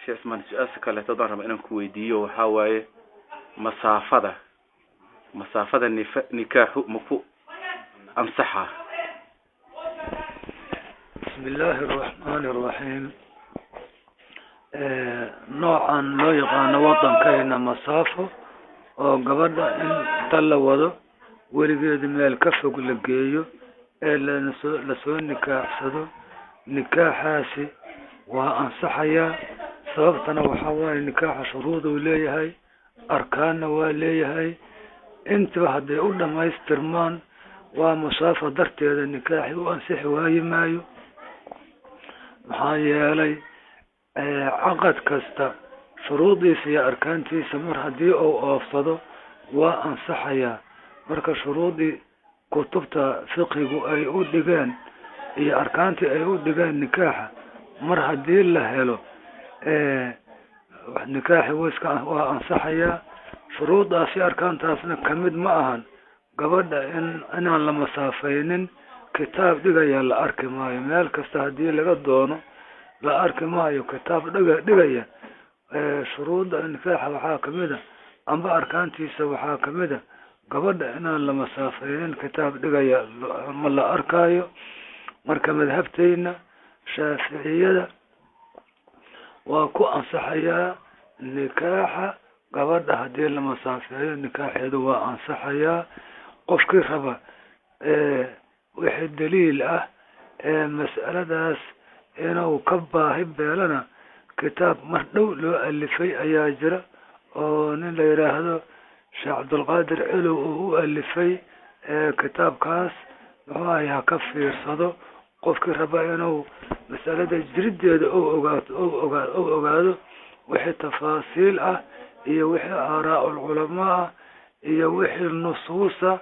شيء اسمه سؤالك اللي تضرب أنا كويديو وحاوي مسافة نكاح مفو أمسحها. بسم الله الرحمن الرحيم. نوعا لو يقان وطن كينا مسافة oo gabadha in tala wado weligeed meel ka fog la geeyo ee la soo nikaaxsado nikaaxaasi waa ansaxaya sababtana waxa weeye nikaaxa shuruud uu leeyahay arkaanna waa leeyahay inta haday u dhameystirmaan waa masaafa darteeda nikaaxi u ansixi waayo maxaa yeelay caqad kasta shuruudiisa iyo arkaantiisa mar hadii uu oofsado waa ansaxaya marka shuruudii kutubta fiqigu ay u dhigaan iyo arkaantii ay u dhigaan nikaaxa mar hadii la helo nikaaxi waa ansaxaya shuruudaasi arkaantaasna kamid ma ahan gabadha inaan la masaafaynin kitaab dhigaya la arki maayo meel kasta hadii laga doono la arki maayo kitaab dhigaya shuruuda nikaaxa waxaa kamida amba arkaantiisa waxaa kamida gabadha inaan la masaafaynin kitaab dhigaya ma la arkayo marka madhabteena shaafiiciyada waa ku ansaxaya nikaaxa gabadha hadii la masaafeeyo nikaaxeedu waa ansaxaya qofkii raba wixii daliil ah mas'aladaas inuu ka baahi beelana kitaab mardhow loo alifay ayaa jira oo nin la yiraahdo Sheekh Abdulqaadir Cilow uu alifay kitaabkaas wuxuu ayaa ka fiirsado qofkii raba inuu mas'alada jirideeda oo ogaado wixii tafaasiil ah iyo wixii aaraa ulama iyo wixii nusuusa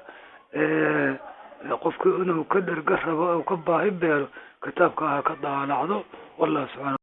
qofkii inuu ka dherga rabo oo ka baahi beelo kitaabka ka daalacdo wallahu subhanahu